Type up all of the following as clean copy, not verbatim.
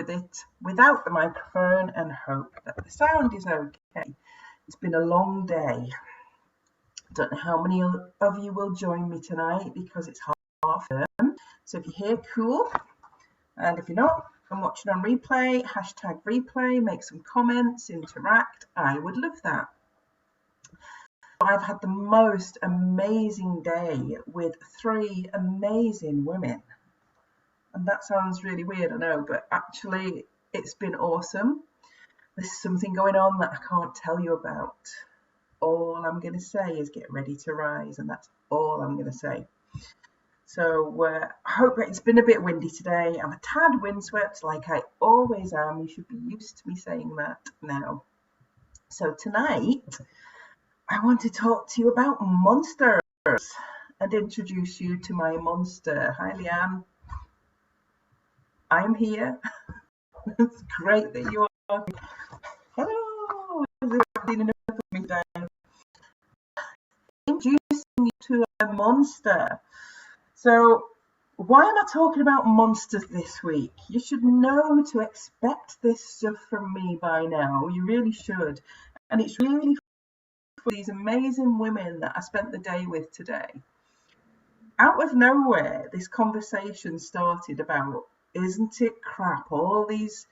with it without the microphone and hope that the sound is okay. It's been a long day. Don't know how many of you will join me tonight because it's half term. So if you're here, cool. And if you're not, I'm watching on replay, hashtag replay, make some comments, interact. I would love that. I've had the most amazing day with 3 amazing women. And that sounds really weird, I know, but actually it's been awesome. There's something going on that I can't tell you about. All I'm going to say is get ready to rise, and that's all I'm going to say. So I hope it's been a bit windy today. I'm a tad windswept like I always am. You should be used to me saying that now. So tonight, I want to talk to you about monsters and introduce you to my monster. Hi, Leanne. I'm here. It's great that you are. Hello. Introducing you to a monster. So why am I talking about monsters this week? You should know to expect this stuff from me by now. You really should. And it's really for these amazing women that I spent the day with today. Out of nowhere, this conversation started about, isn't it crap, all these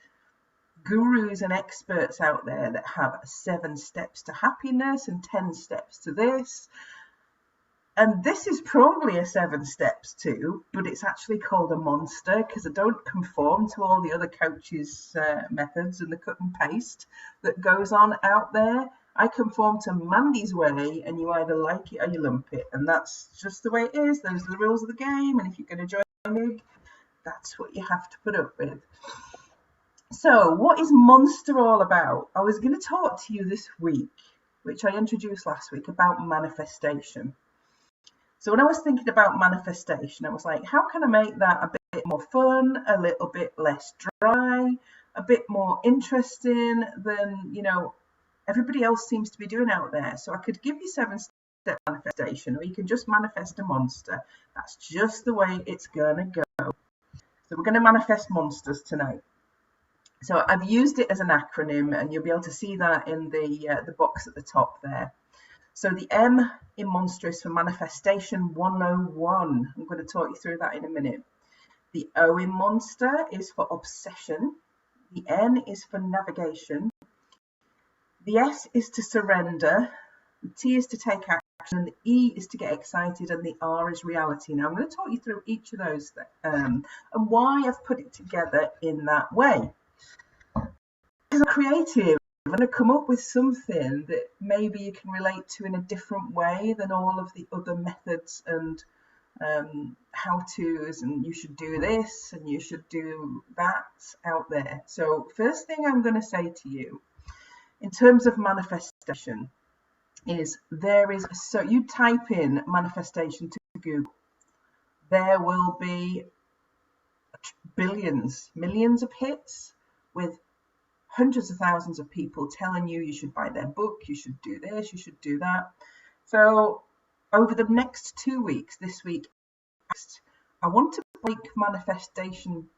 gurus and experts out there that have 7 steps to happiness and 10 steps to this. And this is probably a 7 steps too, but it's actually called a monster because I don't conform to all the other coaches' methods and the cut and paste that goes on out there. I conform to Mandy's way, and you either like it or you lump it. And that's just the way it is. Those are the rules of the game. And if you're going to join me, that's what you have to put up with. So what is Monster all about? I was going to talk to you this week, which I introduced last week, about manifestation. So when I was thinking about manifestation, I was like, how can I make that a bit more fun, a little bit less dry, a bit more interesting than, everybody else seems to be doing out there. So I could give you 7-step manifestation, or you can just manifest a monster. That's just the way it's going to go. So we're going to manifest monsters tonight. So I've used it as an acronym, and you'll be able to see that in the box at the top there. So the M in monster is for manifestation 101. I'm going to talk you through that in a minute. The O in monster is for obsession. The N is for navigation. The S is to surrender. The T is to take action. And the E is to get excited. And the R is reality. Now I'm going to talk you through each of those and why I've put it together in that way. Because I'm creative. I'm going to come up with something that maybe you can relate to in a different way than all of the other methods and how-tos, and you should do this and you should do that out there. So first thing I'm going to say to you in terms of manifestation is so you type in manifestation to Google, there will be billions, millions of hits with hundreds of thousands of people telling you should buy their book, you should do this, you should do that. So over the next 2 weeks, this week, I want to break manifestation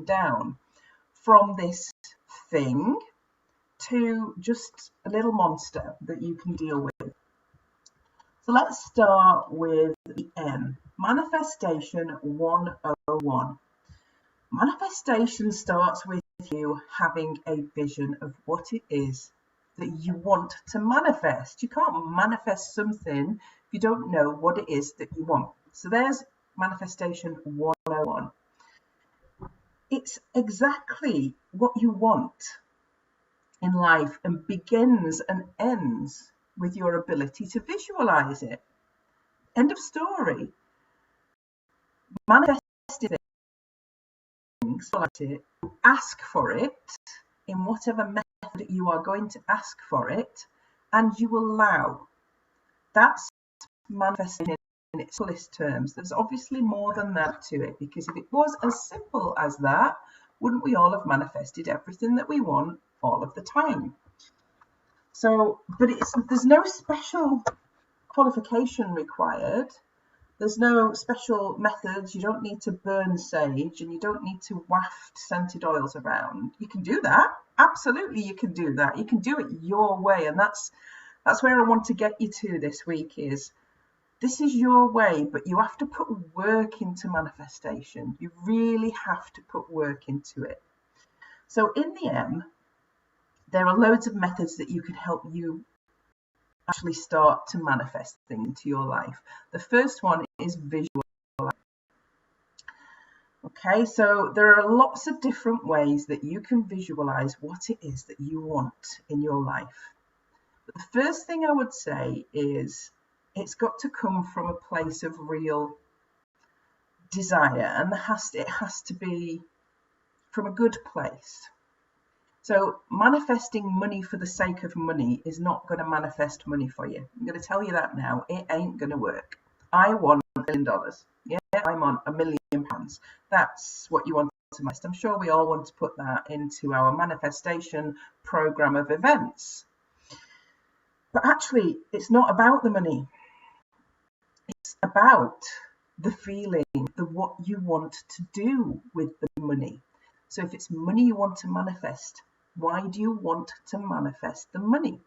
down from this thing to just a little monster that you can deal with. So let's start with the M, manifestation 101. Manifestation starts with you having a vision of what it is that you want to manifest. You can't manifest something if you don't know what it is that you want. So there's manifestation 101. It's exactly what you want in life and begins and ends with your ability to visualize it. End of story. Manifesting things, ask for it in whatever method you are going to ask for it, and you allow. That's manifesting in its fullest terms. There's obviously more than that to it, because if it was as simple as that, wouldn't we all have manifested everything that we want all of the time? So, but there's no special qualification required. There's no special methods. You don't need to burn sage and you don't need to waft scented oils around. You can do that. Absolutely, you can do that. You can do it your way. And that's where I want to get you to this week is this is your way, but you have to put work into manifestation. You really have to put work into it. So in the M, there are loads of methods that you can help you actually start to manifest things into your life. The first one is visual. Okay, so there are lots of different ways that you can visualize what it is that you want in your life. But the first thing I would say is it's got to come from a place of real desire, and it has to be from a good place. So manifesting money for the sake of money is not going to manifest money for you. I'm going to tell you that now. It ain't going to work. I want $1 million. Yeah, I want £1 million. That's what you want to manifest. I'm sure we all want to put that into our manifestation program of events. But actually, it's not about the money. It's about the feeling, what you want to do with the money. So if it's money you want to manifest, why do you want to manifest the money?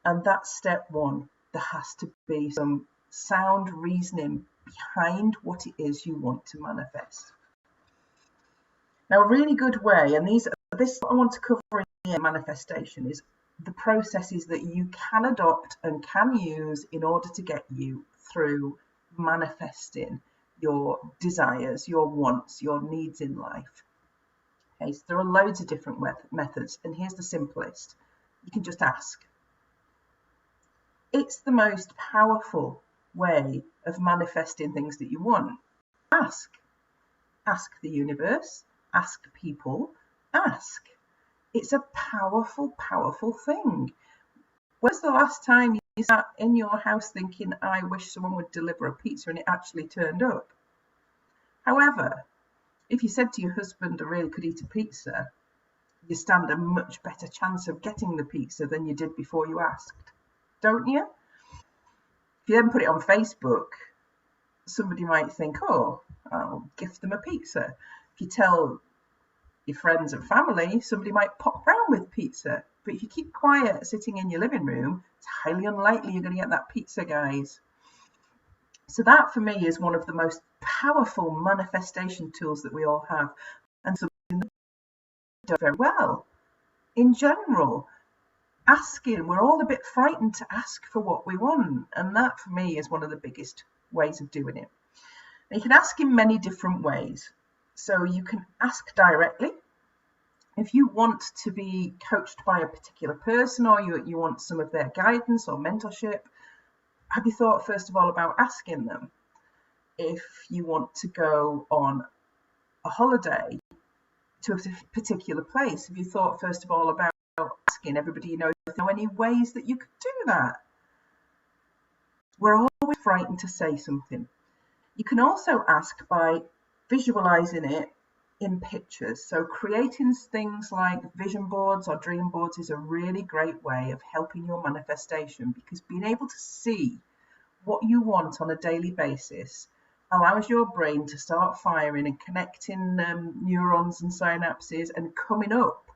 And that's step one. There has to be some sound reasoning behind what it is you want to manifest. Now, a really good way, and this what I want to cover in manifestation, is the processes that you can adopt and can use in order to get you through manifesting your desires, your wants, your needs in life. Okay, so there are loads of different methods, and here's the simplest. You can just ask. It's the most powerful way of manifesting things that you want. Ask. Ask the universe, ask people, ask. It's a powerful, powerful thing. When's the last time you sat in your house thinking, I wish someone would deliver a pizza, and it actually turned up? However, if you said to your husband, I really could eat a pizza, you stand a much better chance of getting the pizza than you did before you asked, don't you? If you then put it on Facebook, somebody might think, oh, I'll gift them a pizza. If you tell your friends and family, somebody might pop round with pizza. But if you keep quiet sitting in your living room, it's highly unlikely you're going to get that pizza, guys. So that for me is one of the most powerful manifestation tools that we all have, and something that we do very well. In general, asking, we're all a bit frightened to ask for what we want, and that for me is one of the biggest ways of doing it. And you can ask in many different ways. So you can ask directly. If you want to be coached by a particular person, or you want some of their guidance or mentorship, have you thought first of all about asking them? If you want to go on a holiday to a particular place, have you thought first of all about asking everybody you know if there are any ways that you could do that? We're always frightened to say something. You can also ask by visualizing it in pictures. So creating things like vision boards or dream boards is a really great way of helping your manifestation, because being able to see what you want on a daily basis allows your brain to start firing and connecting neurons and synapses and coming up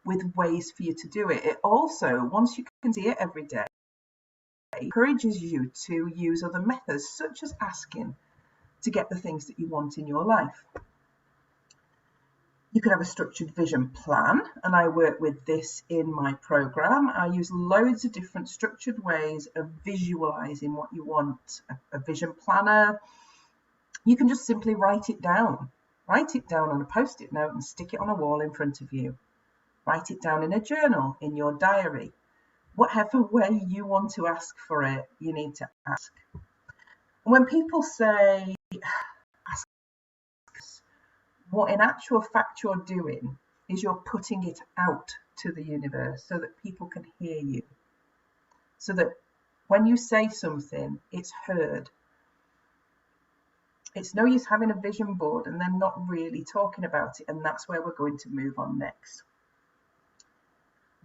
with ways for you to do it. It also, once you can see it every day, encourages you to use other methods such as asking to get the things that you want in your life. You can have a structured vision plan, and I work with this in my program. I use loads of different structured ways of visualizing what you want. A vision planner, you can just simply write it down. Write it down on a post-it note and stick it on a wall in front of you. Write it down in a journal, in your diary. Whatever way you want to ask for it, you need to ask. And when people say, ask, what in actual fact you're doing is you're putting it out to the universe so that people can hear you. So that when you say something, it's heard. It's no use having a vision board and then not really talking about it, and that's where we're going to move on next.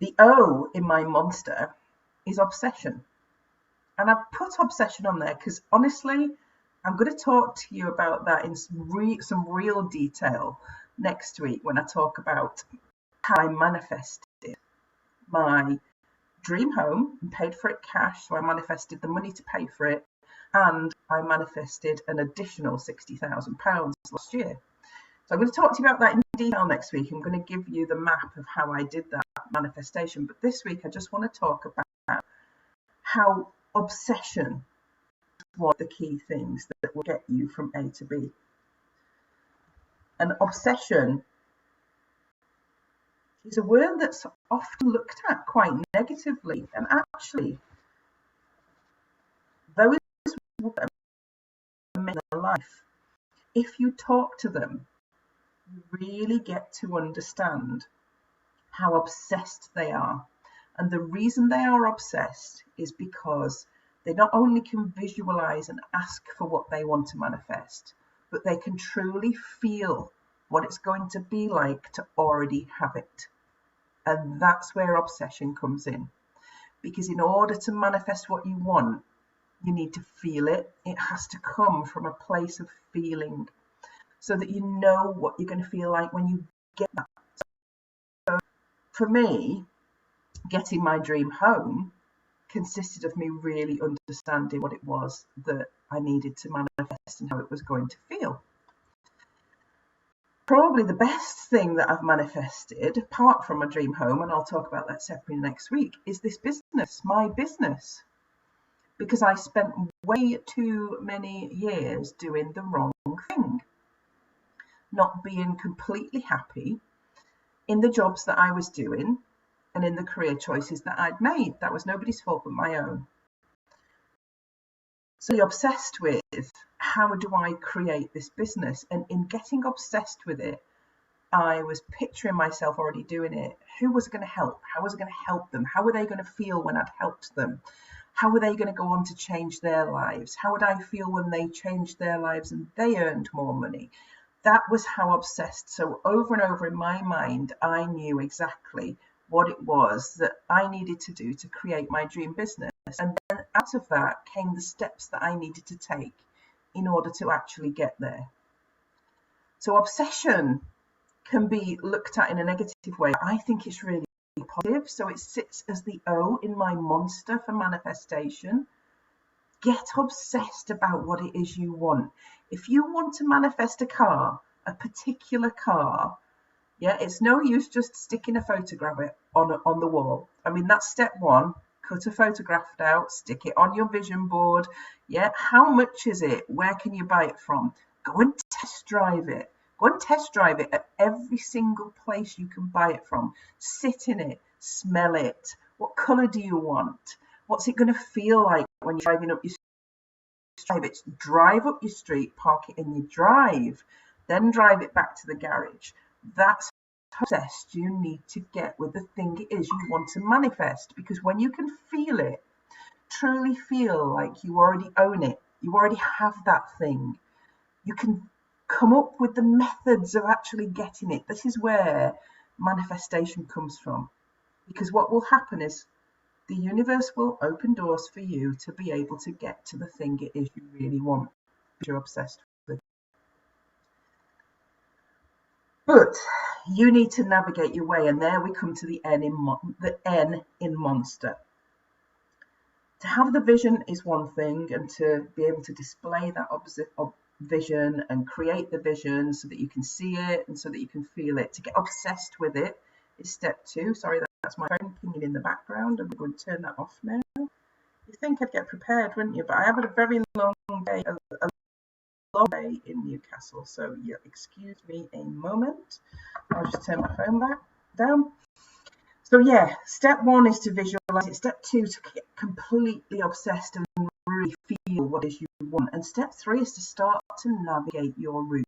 The O in my monster is obsession. And I've put obsession on there because honestly, I'm going to talk to you about that in some real detail next week when I talk about how I manifested my dream home and paid for it cash. So I manifested the money to pay for it, and I manifested an additional £60,000 last year. So I'm going to talk to you about that in detail next week. I'm going to give you the map of how I did that manifestation. But this week, I just want to talk about how obsession is one of the key things that will get you from A to B. And obsession is a word that's often looked at quite negatively. And actually, those people that are in their life, if you talk to them, you really get to understand how obsessed they are. And the reason they are obsessed is because they not only can visualize and ask for what they want to manifest, but they can truly feel what it's going to be like to already have it. And that's where obsession comes in. Because in order to manifest what you want, you need to feel it. It has to come from a place of feeling so that you know what you're going to feel like when you get that. So for me, getting my dream home consisted of me really understanding what it was that I needed to manifest and how it was going to feel. Probably the best thing that I've manifested, apart from my dream home, and I'll talk about that separately next week, is this business, my business. Because I spent way too many years doing the wrong thing, not being completely happy in the jobs that I was doing and in the career choices that I'd made. That was nobody's fault but my own. So you're obsessed with, how do I create this business? And in getting obsessed with it, I was picturing myself already doing it. Who was going to help? How was I going to help them? How were they going to feel when I'd helped them? How were they going to go on to change their lives? How would I feel when they changed their lives and they earned more money? That was how obsessed. So over and over in my mind, I knew exactly what it was that I needed to do to create my dream business. And then out of that came the steps that I needed to take in order to actually get there. So obsession can be looked at in a negative way. I think it's really positive. So it sits as the O in my monster for manifestation. Get obsessed about what it is you want. If you want to manifest a car, a particular car, yeah, it's no use just sticking a photograph on the wall. I mean, that's step one. Cut a photograph out, stick it on your vision board. Yeah, how much is it? Where can you buy it from? Go and test drive it. Go and test drive it at every single place you can buy it from. Sit in it, smell it. What color do you want? What's it going to feel like when you're driving up your street? Drive up your street, park it in your drive, then drive it back to the garage. That's how obsessed you need to get with the thing it is you want to manifest. Because when you can feel it, truly feel like you already own it, you already have that thing, you can come up with the methods of actually getting it. This is where manifestation comes from. Because what will happen is the universe will open doors for you to be able to get to the thing it is you really want, you're obsessed with. But you need to navigate your way, and there we come to the N in monster. To have the vision is one thing, and to be able to display that vision and create the vision so that you can see it and so that you can feel it. To get obsessed with it is step two. Sorry, that's my phone pinging in the background. I'm going to turn that off now. You think I'd get prepared, wouldn't you? But I have had a very long day, a long day in Newcastle. So yeah, excuse me a moment. I'll just turn my phone back down. So yeah, step one is to visualize it. Step two, to get completely obsessed and really feel what it is you want. And step three is to start to navigate your route.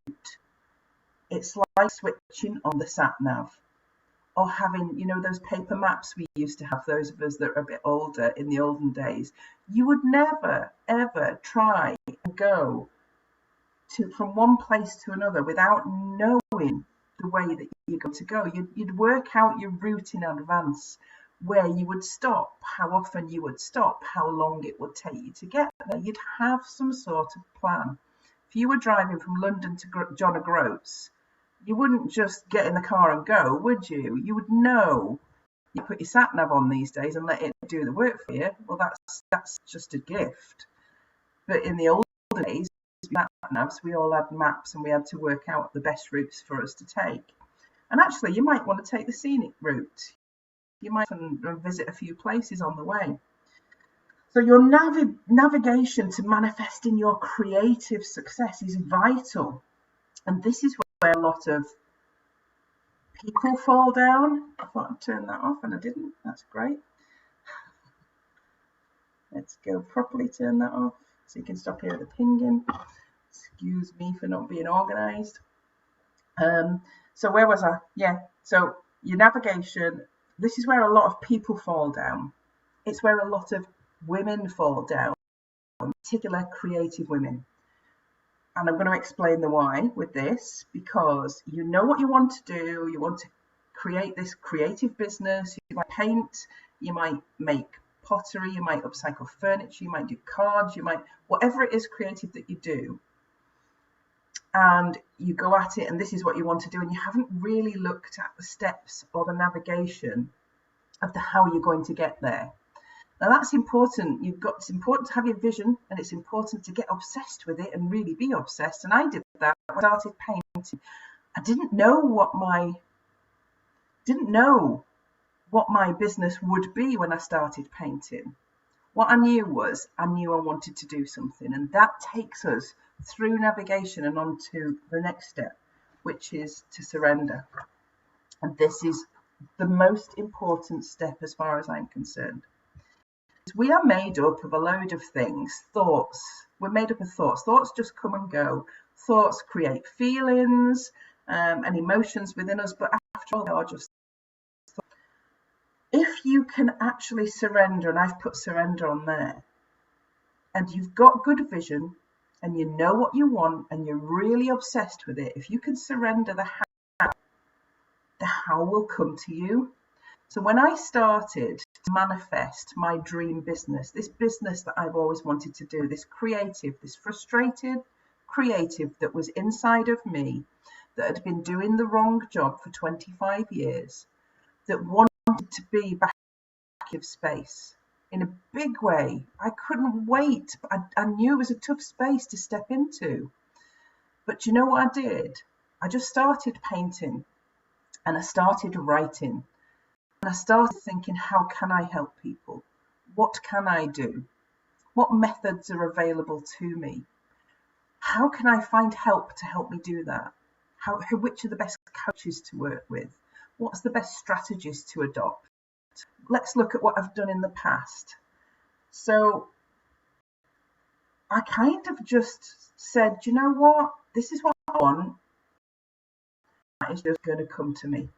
It's like switching on the sat nav, or having, those paper maps we used to have, those of us that are a bit older in the olden days. You would never, ever try and go from one place to another without knowing the way that you're going to go. You'd work out your route in advance. where you would stop, how often you would stop, how long it would take you to get there. You'd have some sort of plan. If you were driving from London to John O'Groats, you wouldn't just get in the car and go, would you? You would know. You put your sat nav on these days and let it do the work for you. Well, that's just a gift. But in the olden days, sat navs, we all had maps and we had to work out the best routes for us to take. And actually, you might want to take the scenic route. You might visit a few places on the way. So your navigation to manifesting your creative success is vital. And this is where a lot of people fall down. I thought I'd turn that off and I didn't. That's great. Let's go properly turn that off so you can stop hearing the pinging. Excuse me for not being organised. So where was I? Yeah, so your navigation, this is where a lot of people fall down. It's where a lot of women fall down, in particular creative women. And I'm going to explain the why with this, because you know what you want to do. You want to create this creative business. You might paint, you might make pottery, you might upcycle furniture, you might do cards, you might, whatever it is creative that you do. And you go at it and this is what you want to do, and you haven't really looked at the steps or the navigation of how you're going to get there. Now that's important. It's important to have your vision, and it's important to get obsessed with it and really be obsessed. And I did that when I started painting. I didn't know what my business would be when I started painting. What I knew was I wanted to do something, and that takes us through navigation and on to the next step, which is to surrender. And this is the most important step as far as I'm concerned. We are made up of a load of things, thoughts. We're made up of thoughts. Thoughts just come and go. Thoughts create feelings and emotions within us, but after all, they are just thoughts. If you can actually surrender, and I've put surrender on there, and you've got good vision, and you know what you want, and you're really obsessed with it, if you can surrender the how will come to you. So when I started to manifest my dream business, this business that I've always wanted to do, this creative, this frustrated creative that was inside of me, that had been doing the wrong job for 25 years, that wanted to be back in space in a big way. I couldn't wait. I knew it was a tough space to step into. But you know what I did? I just started painting and I started writing. And I started thinking, how can I help people? What can I do? What methods are available to me? How can I find help to help me do that? Which are the best coaches to work with? What's the best strategies to adopt? Let's look at what I've done in the past. So I kind of just said, you know what? This is what I want. That is just going to come to me.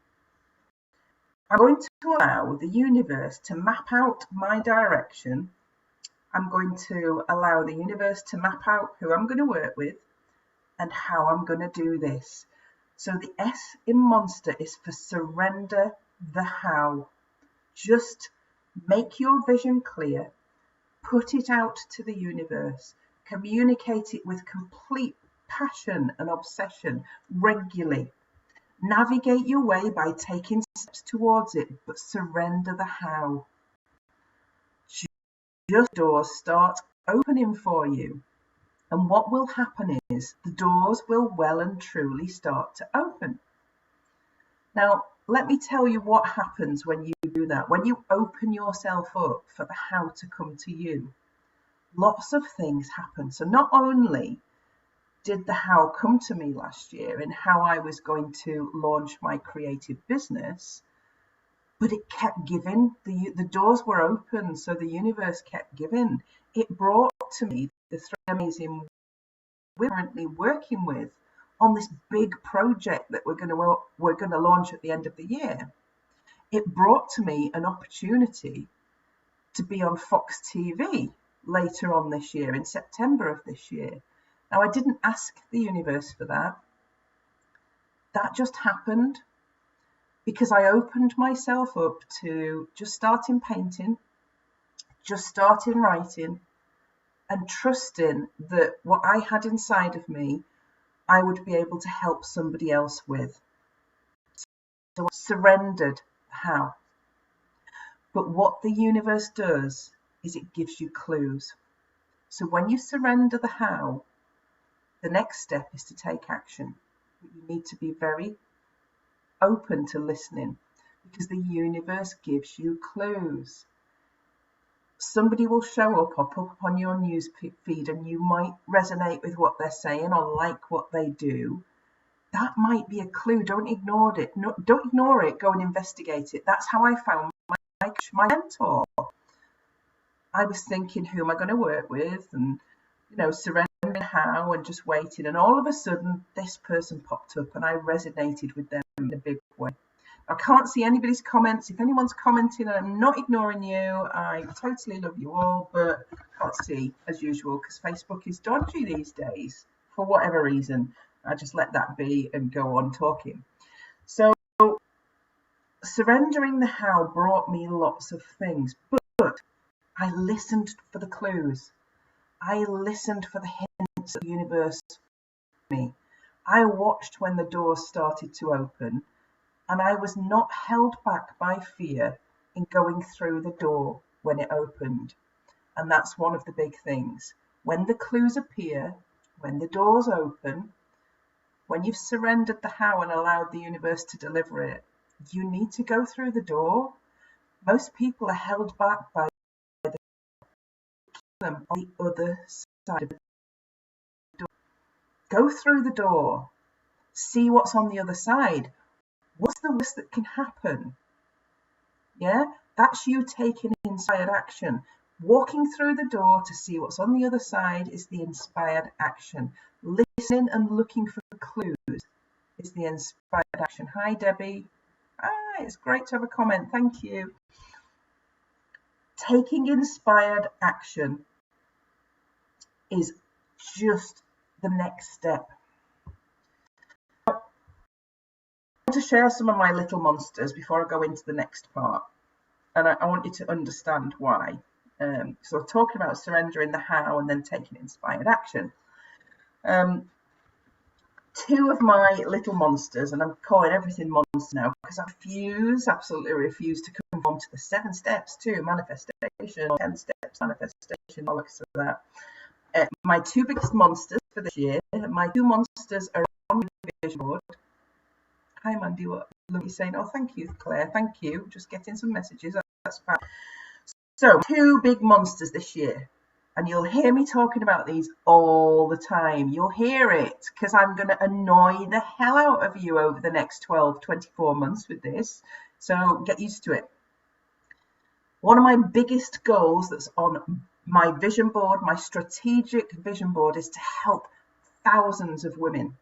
I'm going to allow the universe to map out my direction. I'm going to allow the universe to map out who I'm going to work with and how I'm going to do this. So the S in monster is for surrender the how. Just make your vision clear, put it out to the universe, communicate it with complete passion and obsession regularly. Navigate your way by taking steps towards it, but surrender the how. Just doors start opening for you. And what will happen is the doors will well and truly start to open. Now, let me tell you what happens when you do that. When you open yourself up for the how to come to you, lots of things happen. So not only did the how come to me last year and how I was going to launch my creative business, but it kept giving. The doors were open, so the universe kept giving. It brought to me the three amazing we're currently working with on this big project that we're going to launch at the end of the year. It brought to me an opportunity to be on Fox TV later on this year, in September of this year. Now, I didn't ask the universe for that. That just happened because I opened myself up to just starting painting, just starting writing, and trusting that what I had inside of me, I would be able to help somebody else with. So I surrendered how. But what the universe does is it gives you clues. So when you surrender the how, the next step is to take action. But you need to be very open to listening, because the universe gives you clues. Somebody will show up or pop up on your news feed, and you might resonate with what they're saying or like what they do. That might be a clue. Don't ignore it. No, don't ignore it. Go and investigate it. That's how I found my mentor. I was thinking, who am I going to work with? And, surrendering how and just waiting. And all of a sudden, this person popped up and I resonated with them in a big way. I can't see anybody's comments. If anyone's commenting, I'm not ignoring you. I totally love you all, but I can't see as usual because Facebook is dodgy these days for whatever reason. I just let that be and go on talking. So surrendering the how brought me lots of things, but I listened for the clues. I listened for the hints that the universe gave me. I watched when the doors started to open, and I was not held back by fear in going through the door when it opened. And that's one of the big things. When the clues appear, when the doors open, when you've surrendered the how and allowed the universe to deliver it, you need to go through the door. Most people are held back by them on the other side of the door. Go through the door. See what's on the other side. What's the worst that can happen? Yeah, that's you taking inspired action. Walking through the door to see what's on the other side is the inspired action. Listening and looking for clues is the inspired action. Hi, Debbie. Hi, it's great to have a comment. Thank you. Taking inspired action is just the next step. I want to share some of my little monsters before I go into the next part. And I want you to understand why. So I'm talking about surrendering the how and then taking inspired action. Two of my little monsters, and I'm calling everything monster now because I absolutely refuse to conform to the 7 steps to manifestation, 10 steps manifestation, all of that. My 2 biggest monsters for this year, my 2 monsters are on my vision board. Hi Mandy, what lovely saying. Oh, thank you, Claire. Thank you. Just getting some messages. That's fine. So 2 big monsters this year. And you'll hear me talking about these all the time. You'll hear it because I'm going to annoy the hell out of you over the next 12, 24 months with this. So get used to it. One of my biggest goals that's on my vision board, my strategic vision board, is to help thousands of women.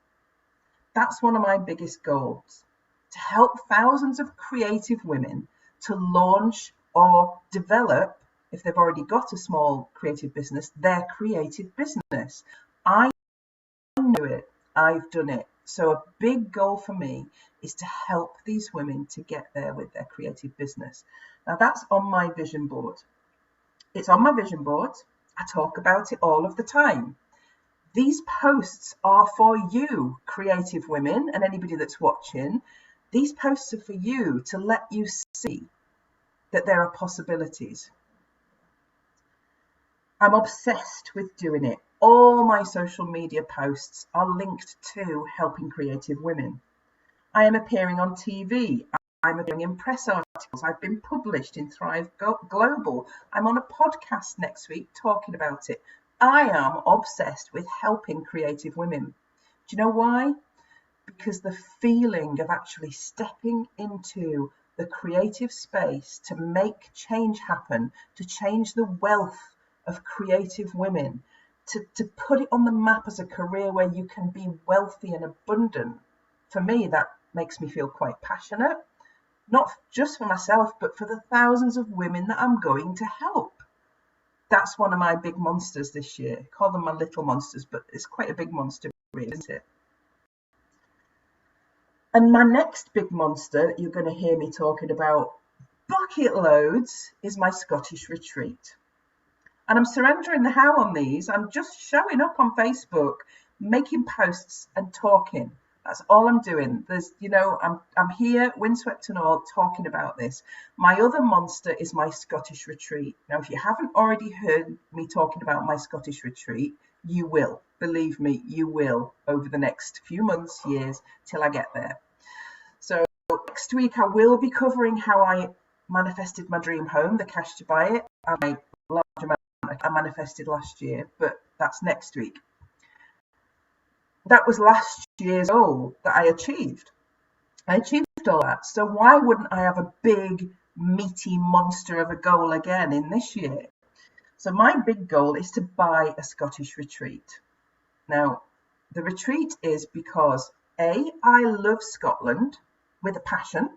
That's one of my biggest goals, to help thousands of creative women to launch or develop, if they've already got a small creative business, their creative business. I know it, I've done it. So a big goal for me is to help these women to get there with their creative business. Now that's on my vision board. It's on my vision board. I talk about it all of the time. These posts are for you, creative women, and anybody that's watching. These posts are for you to let you see that there are possibilities. I'm obsessed with doing it. All my social media posts are linked to helping creative women. I am appearing on TV. I'm appearing in press articles. I've been published in Thrive Global. I'm on a podcast next week talking about it. I am obsessed with helping creative women. Do you know why? Because the feeling of actually stepping into the creative space to make change happen, to change the wealth of creative women, to put it on the map as a career where you can be wealthy and abundant, for me, that makes me feel quite passionate, not just for myself, but for the thousands of women that I'm going to help. That's one of my big monsters this year. I call them my little monsters, but it's quite a big monster, really, isn't it? And my next big monster that you're going to hear me talking about bucket loads is my Scottish retreat. And I'm surrendering the how on these. I'm just showing up on Facebook, making posts and talking. That's all I'm doing. There's, I'm here, windswept and all, talking about this. My other monster is my Scottish retreat. Now, if you haven't already heard me talking about my Scottish retreat, you will. Believe me, you will over the next few months, years, till I get there. So next week, I will be covering how I manifested my dream home, the cash to buy it, and a large amount I manifested last year, but that's next week. That was last year's goal that I achieved. I achieved all that. So why wouldn't I have a big, meaty monster of a goal again in this year? So my big goal is to buy a Scottish retreat. Now, the retreat is because A, I love Scotland with a passion.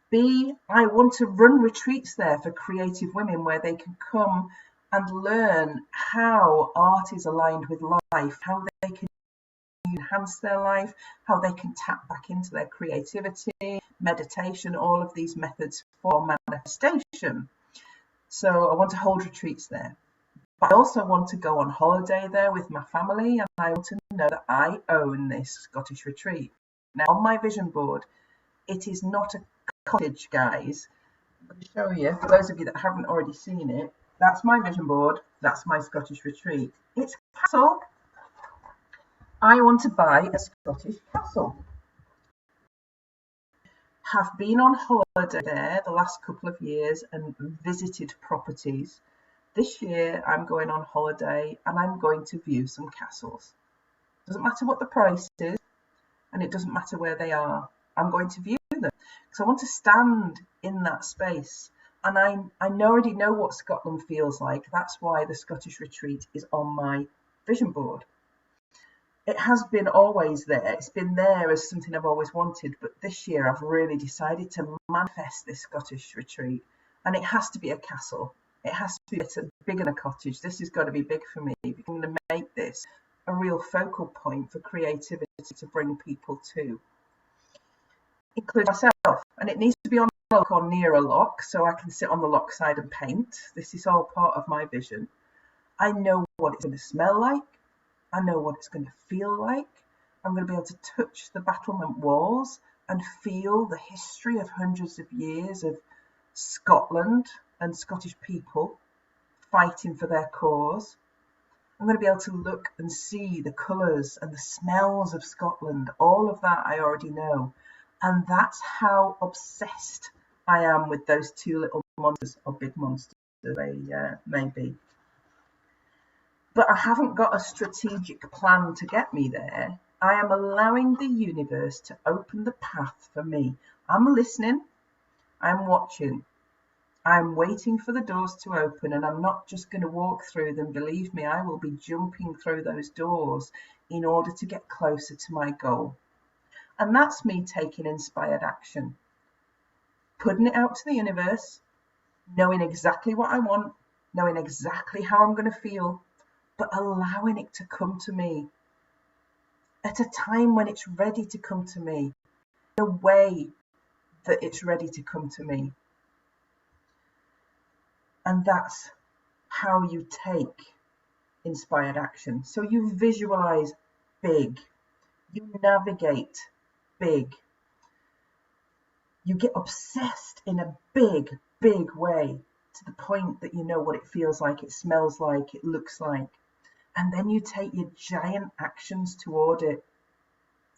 B, I want to run retreats there for creative women where they can come and learn how art is aligned with life, how they can enhance their life, how they can tap back into their creativity, meditation, all of these methods for manifestation. So I want to hold retreats there. But I also want to go on holiday there with my family, and I want to know that I own this Scottish retreat. Now, on my vision board, it is not a cottage, guys. I'm going to show you, for those of you that haven't already seen it, that's my vision board, that's my Scottish retreat. It's a castle. I want to buy a Scottish castle. Have been on holiday there the last couple of years and visited properties. This year I'm going on holiday and I'm going to view some castles. Doesn't matter what the price is, and it doesn't matter where they are. I'm going to view them because I want to stand in that space. And I already know what Scotland feels like. That's why the Scottish retreat is on my vision board. It has been always there. It's been there as something I've always wanted. But this year I've really decided to manifest this Scottish retreat. And it has to be a castle. It has to be bigger than a cottage. This has got to be big for me. I'm going to make this a real focal point for creativity to bring people to, including myself. And it needs to be on a lock or near a lock so I can sit on the lock side and paint. This is all part of my vision. I know what it's going to smell like. I know what it's going to feel like. I'm going to be able to touch the battlement walls and feel the history of hundreds of years of Scotland and Scottish people fighting for their cause. I'm going to be able to look and see the colours and the smells of Scotland. All of that I already know. And that's how obsessed I am with those two little monsters, or big monsters they may be. But I haven't got a strategic plan to get me there. I am allowing the universe to open the path for me. I'm listening. I'm watching. I'm waiting for the doors to open, and I'm not just going to walk through them. Believe me, I will be jumping through those doors in order to get closer to my goal. And that's me taking inspired action. Putting it out to the universe, knowing exactly what I want, knowing exactly how I'm going to feel, but allowing it to come to me at a time when it's ready to come to me, in a way that it's ready to come to me. And that's how you take inspired action. So you visualize big, you navigate big, you get obsessed in a big, big way to the point that you know what it feels like, it smells like, it looks like. And then you take your giant actions toward it.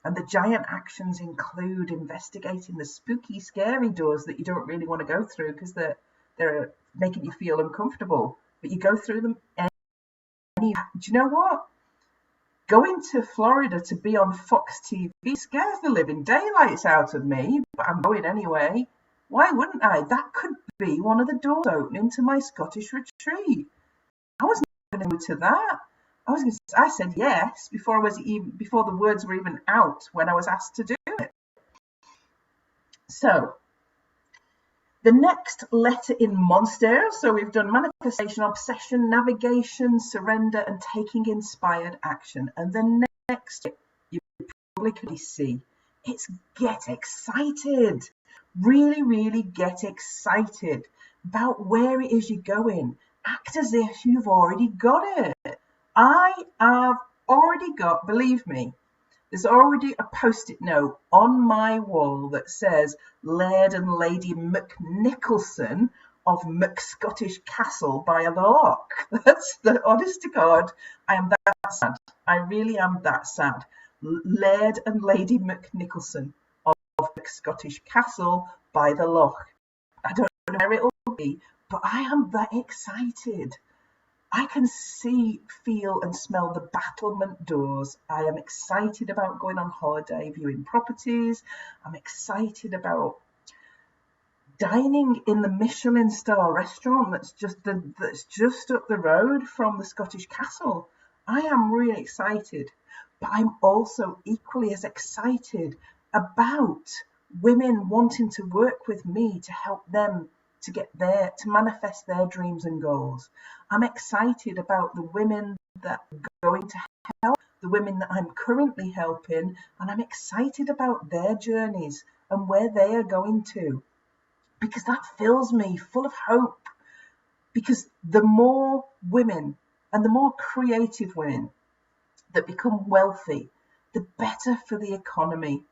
And the giant actions include investigating the spooky, scary doors that you don't really want to go through because they're making you feel uncomfortable. But you go through them do you know what? Going to Florida to be on Fox TV scares the living daylights out of me, but I'm going anyway. Why wouldn't I? That could be one of the doors opening to my Scottish retreat. I was not going to go to that. I said yes before the words were even out when I was asked to do it. So the next letter in monster. So we've done manifestation, obsession, navigation, surrender, and taking inspired action. And the next you probably could see It's get excited. Really, really get excited about where it is you're going. Act as if you've already got it. I have already got, believe me, there's already a post-it note on my wall that says Laird and Lady McNicholson of McScottish Castle by the Loch. That's the honest to God, I am that sad. I really am that sad. Laird and Lady McNicholson of McScottish Castle by the Loch. I don't know where it will be, but I am that excited. I can see, feel and smell the battlement doors. I am excited about going on holiday, viewing properties. I'm excited about dining in the Michelin star restaurant that's just up the road from the Scottish Castle. I am really excited, but I'm also equally as excited about women wanting to work with me to help them to manifest their dreams and goals. I'm excited about the women that are going to help, the women that I'm currently helping, and I'm excited about their journeys and where they are going to, because that fills me full of hope. Because the more women and the more creative women that become wealthy, the better for the economy,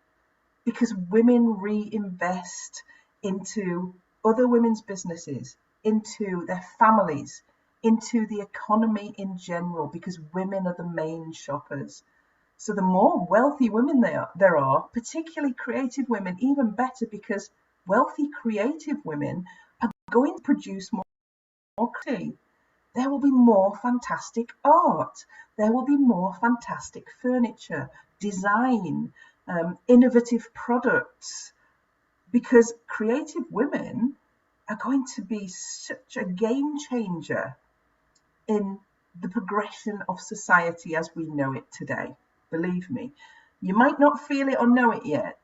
because women reinvest into other women's businesses, into their families, into the economy in general, because women are the main shoppers. So the more wealthy women there are, particularly creative women, even better, because wealthy creative women are going to produce more creativity. There will be more fantastic art. There will be more fantastic furniture, design, innovative products, because creative women are going to be such a game changer in the progression of society as we know it today. Believe me, you might not feel it or know it yet,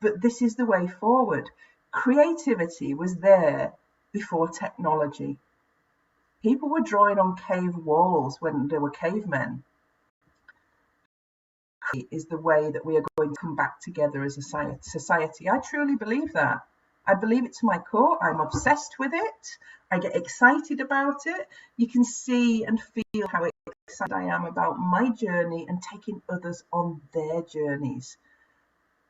but this is the way forward. Creativity was there before technology. People were drawing on cave walls when there were cavemen. Is the way that we are going to come back together as a society. I truly believe that. I believe it to my core. I'm obsessed with it. I get excited about it. You can see and feel how excited I am about my journey and taking others on their journeys.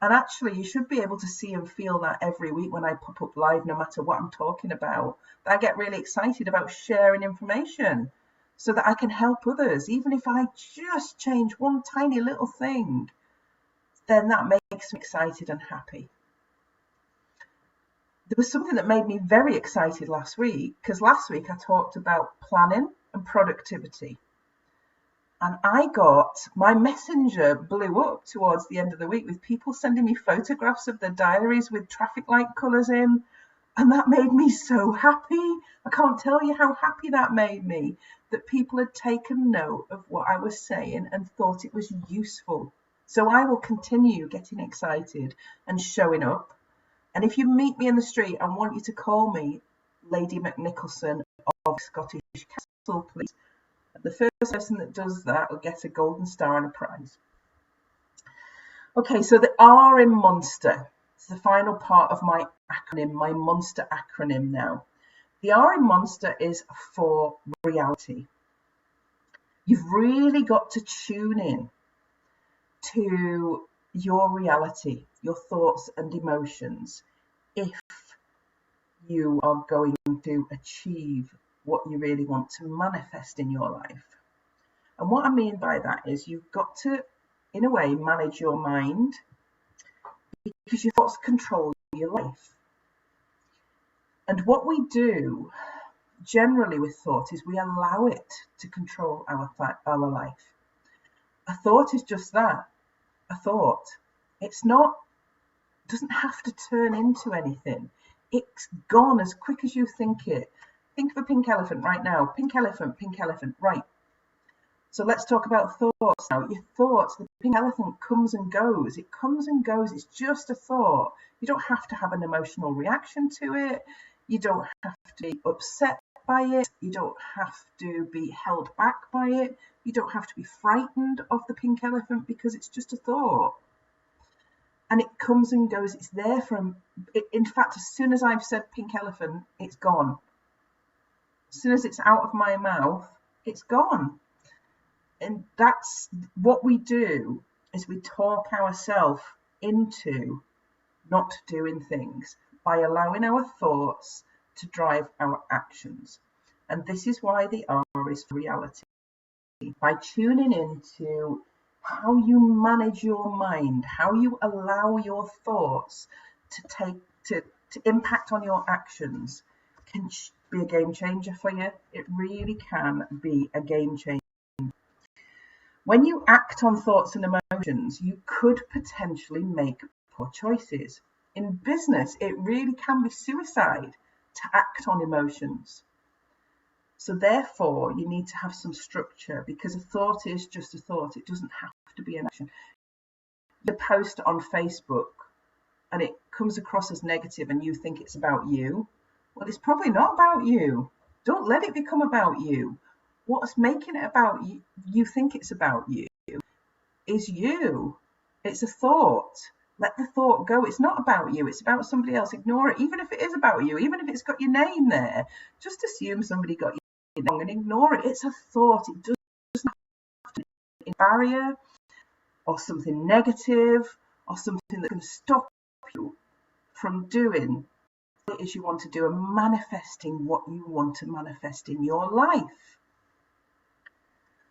And actually, you should be able to see and feel that every week when I pop up live, no matter what I'm talking about. I get really excited about sharing information so that I can help others. Even if I just change one tiny little thing, then that makes me excited and happy. There was something that made me very excited last week, because last week I talked about planning and productivity. And my messenger blew up towards the end of the week with people sending me photographs of their diaries with traffic light colours in. And that made me so happy. I can't tell you how happy that made me, that people had taken note of what I was saying and thought it was useful. So I will continue getting excited and showing up. And if you meet me in the street, I want you to call me Lady McNicholson of Scottish Castle, please. The first person that does that will get a golden star and a prize. Okay, so the R in Monster. It's the final part of my acronym, my Monster acronym now. The R in Monster is for reality. You've really got to tune in to your reality, your thoughts and emotions, if you are going to achieve what you really want to manifest in your life. And what I mean by that is you've got to, in a way, manage your mind, because your thoughts control your life. And what we do generally with thought is we allow it to control our life. A thought is just that, a thought. Doesn't have to turn into anything. It's gone as quick as you think it. Think of a pink elephant right now. Pink elephant, right. So let's talk about thoughts now. Your thoughts, the pink elephant comes and goes. It comes and goes. It's just a thought. You don't have to have an emotional reaction to it. You don't have to be upset by it. You don't have to be held back by it. You don't have to be frightened of the pink elephant, because it's just a thought. and it comes and goes. It's there in fact, as soon as I've said pink elephant, it's gone. As soon as it's out of my mouth, it's gone. And that's what we do, is we talk ourselves into not doing things by allowing our thoughts to drive our actions. And this is why the R is for reality. By tuning into how you manage your mind, how you allow your thoughts to impact on your actions, can be a game changer for you. It really can be a game changer. When you act on thoughts and emotions, you could potentially make poor choices. In business, it really can be suicide to act on emotions. So therefore, you need to have some structure, because a thought is just a thought. It doesn't have to be an action. You post on Facebook and it comes across as negative and you think it's about you. Well, it's probably not about you. Don't let it become about you. What's making it about you, you think it's about you, is you. It's a thought. Let the thought go. It's not about you. It's about somebody else. Ignore it. Even if it is about you, even if it's got your name there, just assume somebody got your name and ignore it. It's a thought. It doesn't have to be a barrier or something negative or something that can stop you from doing what it is you want to do and manifesting what you want to manifest in your life.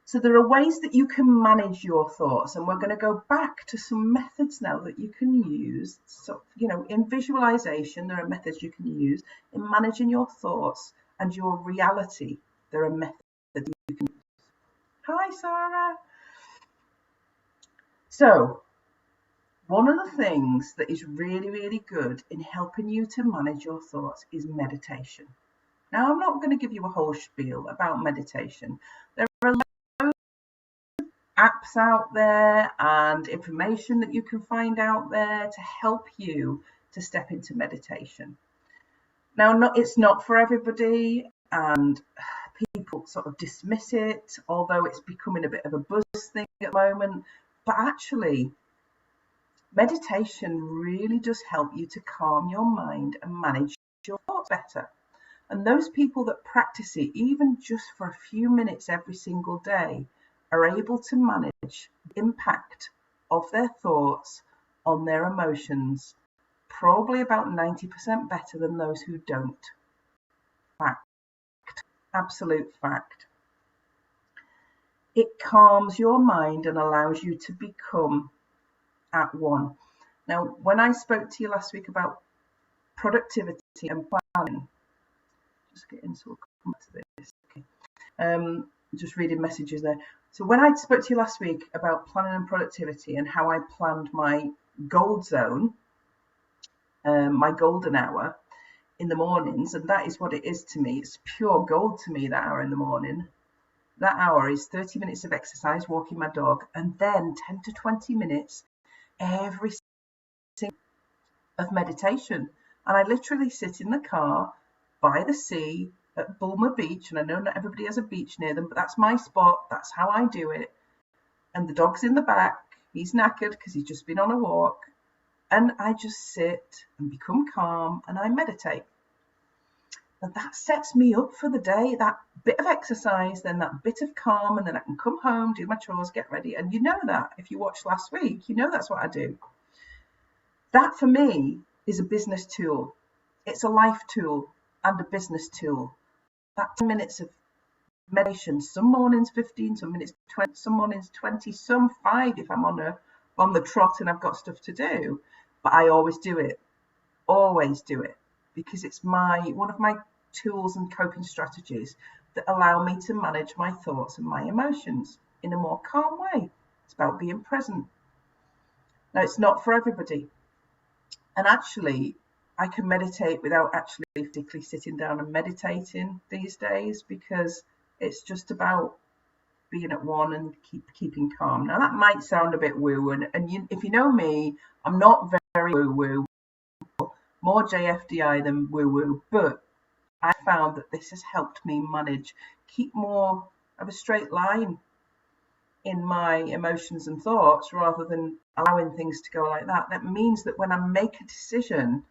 So there are ways that you can manage your thoughts, and we're going to go back to some methods now that you can use. So, in visualization, there are methods you can use. In managing your thoughts and your reality, there are methods that you can use. Hi, Sarah. So, one of the things that is really, really good in helping you to manage your thoughts is meditation. Now, I'm not going to give you a whole spiel about meditation. There are apps out there and information that you can find out there to help you to step into meditation. Now, it's not for everybody, and people sort of dismiss it, although it's becoming a bit of a buzz thing at the moment. But actually, meditation really does help you to calm your mind and manage your thoughts better. And those people that practice it, even just for a few minutes every single day, are able to manage the impact of their thoughts on their emotions probably about 90% better than those who don't. Fact. Absolute fact. It calms your mind and allows you to become at one. Now, when I spoke to you last week about productivity and planning, just getting to come back to this. Okay. Just reading messages there. So when I spoke to you last week about planning and productivity and how I planned my gold zone, my golden hour in the mornings, and that is what it is to me. It's pure gold to me, that hour in the morning. That hour is 30 minutes of exercise, walking my dog, and then 10 to 20 minutes every single of meditation. And I literally sit in the car by the sea at Bulmer Beach, and I know not everybody has a beach near them, but that's my spot. That's how I do it. And the dog's in the back. He's knackered because he's just been on a walk. And I just sit and become calm and I meditate. And that sets me up for the day, that bit of exercise, then that bit of calm, and then I can come home, do my chores, get ready. And you know that if you watched last week, you know that's what I do. That for me is a business tool. It's a life tool and a business tool. That 10 minutes of meditation, some mornings 15, some minutes 20, some mornings 20, some 5 if I'm on the trot and I've got stuff to do. But I always do it, because it's one of my tools and coping strategies that allow me to manage my thoughts and my emotions in a more calm way. It's about being present. Now, it's not for everybody. And actually, I can meditate without actually physically sitting down and meditating these days, because it's just about being at one and keeping calm. Now, that might sound a bit woo, and if you know me, I'm not very woo-woo, more JFDI than woo-woo, but I found that this has helped me keep more of a straight line in my emotions and thoughts rather than allowing things to go like that, that means that when I make a decision,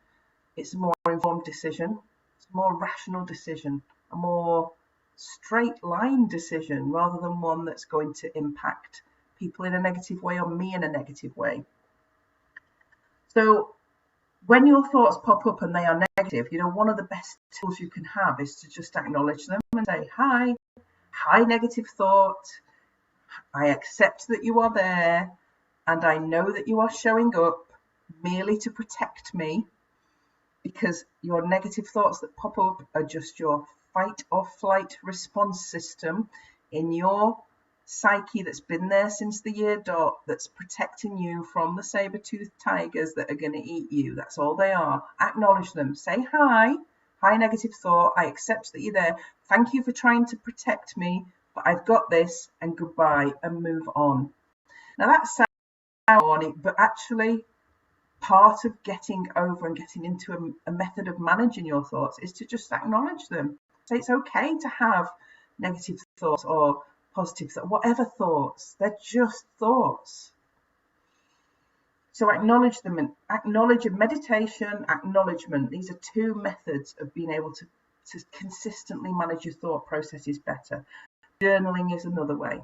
it's a more informed decision, it's a more rational decision, a more straight line decision rather than one that's going to impact people in a negative way or me in a negative way. So when your thoughts pop up and they are negative, one of the best tools you can have is to just acknowledge them and say, hi, negative thought. I accept that you are there, and I know that you are showing up merely to protect me, because your negative thoughts that pop up are just your fight or flight response system in your psyche that's been there since the year dot, that's protecting you from the saber-toothed tigers that are going to eat you. That's all they are. Acknowledge them. Say hi negative thought. I accept that you're there. Thank you for trying to protect me, but I've got this, and goodbye, and move on. Now that sounds on it, but actually part of getting over and getting into a method of managing your thoughts is to just acknowledge them. So it's okay to have negative thoughts or positive thoughts, whatever thoughts, they're just thoughts. So acknowledge them, and acknowledge and meditation, acknowledgement. These are two methods of being able to consistently manage your thought processes better. Journaling is another way.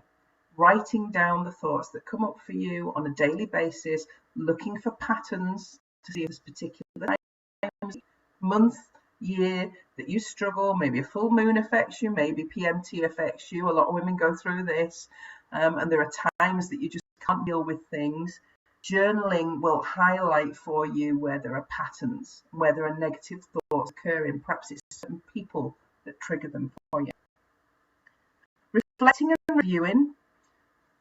Writing down the thoughts that come up for you on a daily basis, looking for patterns to see if there's particular times, month, year that you struggle. Maybe a full moon affects you, maybe PMT affects you. A lot of women go through this, and there are times that you just can't deal with things. Journaling will highlight for you where there are patterns, where there are negative thoughts occurring. Perhaps it's certain people that trigger them for you. Reflecting and reviewing,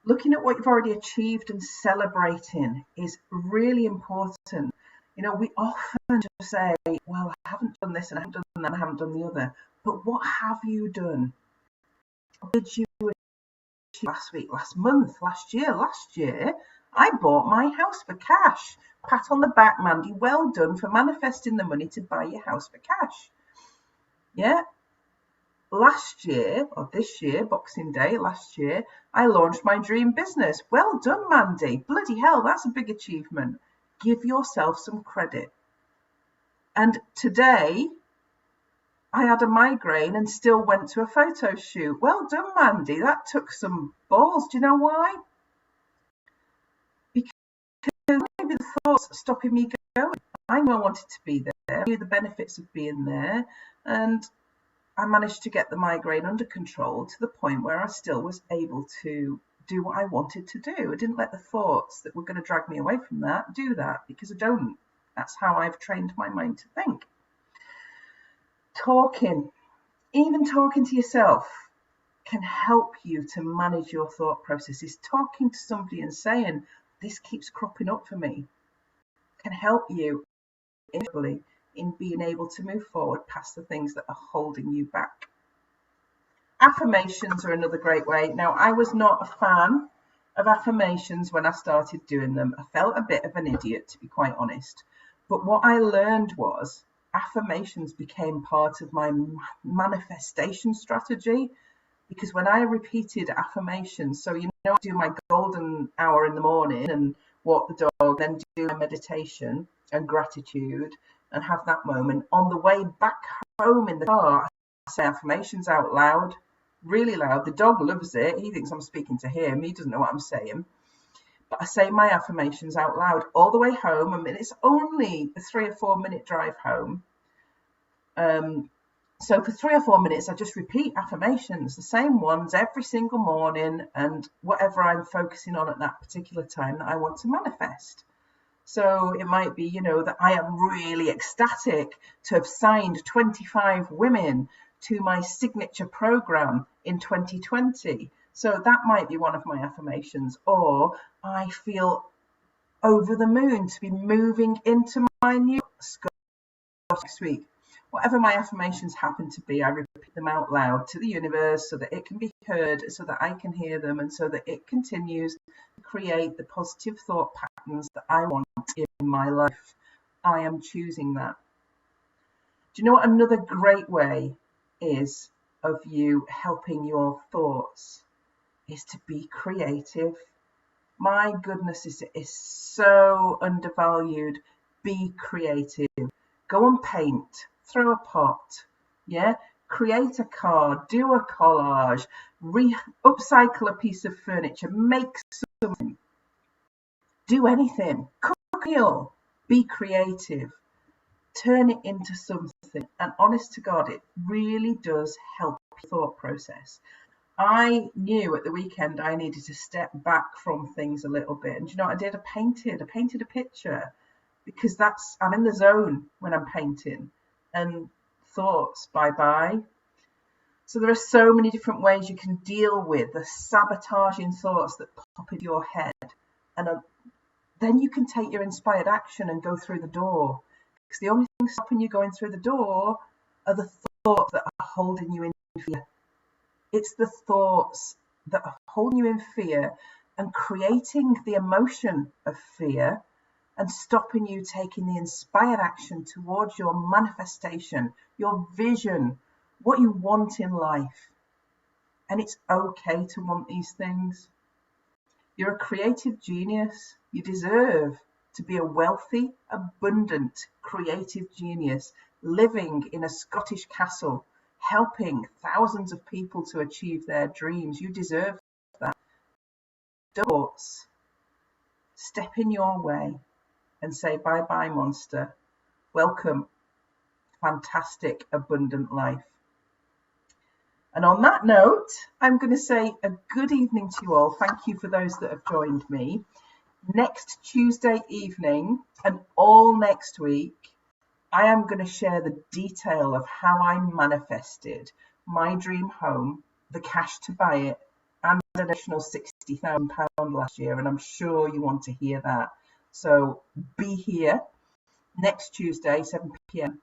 looking at what you've already achieved and celebrating is really important. We often just say, well, I haven't done this and I haven't done that and I haven't done the other. But what have you done? What did you achieve last week, last month, last year? Last year, I bought my house for cash. Pat on the back, Mandy. Well done for manifesting the money to buy your house for cash. Yeah. Last year, or this year, Boxing Day, last year, I launched my dream business. Well done, Mandy. Bloody hell, that's a big achievement. Give yourself some credit. And today, I had a migraine and still went to a photo shoot. Well done, Mandy. That took some balls. Do you know why? Because maybe the thoughts stopping me going. I knew I wanted to be there. I knew the benefits of being there. And I managed to get the migraine under control to the point where I still was able to do what I wanted to do. I didn't let the thoughts that were going to drag me away from that do that, because I don't. That's how I've trained my mind to think. Talking, even talking to yourself, can help you to manage your thought processes. Talking to somebody and saying, this keeps cropping up for me, can help you in being able to move forward past the things that are holding you back. Affirmations are another great way. Now, I was not a fan of affirmations when I started doing them. I felt a bit of an idiot, to be quite honest. But what I learned was affirmations became part of my manifestation strategy, because when I repeated affirmations, so I do my golden hour in the morning and walk the dog, then do my meditation and gratitude and have that moment. On the way back home in the car, I say affirmations out loud, really loud. The dog loves it. He thinks I'm speaking to him. He doesn't know what I'm saying. But I say my affirmations out loud all the way home. I mean, it's only a 3 or 4 minute drive home. So for 3 or 4 minutes, I just repeat affirmations, the same ones every single morning, and whatever I'm focusing on at that particular time that I want to manifest. So it might be, that I am really ecstatic to have signed 25 women to my signature program in 2020. So that might be one of my affirmations. Or I feel over the moon to be moving into my new school next week. Whatever my affirmations happen to be, I repeat them out loud to the universe so that it can be heard, so that I can hear them, and so that it continues to create the positive thought patterns that I want in my life. I am choosing that. Do you know what another great way is of you helping your thoughts? is to be creative. My goodness, is so undervalued. Be creative. Go and paint, throw a pot, yeah? Create a card, do a collage, upcycle a piece of furniture, make something, do anything, cook a meal, be creative, turn it into something. And honest to God, it really does help your thought process. I knew at the weekend I needed to step back from things a little bit. And you know what I did? I painted a picture, because I'm in the zone when I'm painting, and thoughts bye. So there are so many different ways you can deal with the sabotaging thoughts that pop into your head. And then you can take your inspired action and go through the door. Because the only thing stopping you going through the door are the thoughts that are holding you in fear. It's the thoughts that are holding you in fear and creating the emotion of fear and stopping you taking the inspired action towards your manifestation, your vision, what you want in life. And it's okay to want these things. You're a creative genius. You deserve to be a wealthy, abundant, creative genius living in a Scottish castle, helping thousands of people to achieve their dreams. You deserve that. Thoughts step in your way and say bye, monster. Welcome, fantastic, abundant life. And on that note, I'm going to say a good evening to you all. Thank you for those that have joined me. Next Tuesday evening and all next week, I am going to share the detail of how I manifested my dream home, the cash to buy it, and an additional £60,000 last year. And I'm sure you want to hear that. So be here next Tuesday, 7 p.m.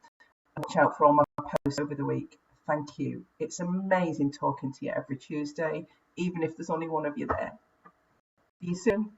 Watch out for all my posts over the week. Thank you. It's amazing talking to you every Tuesday, even if there's only one of you there. See you soon.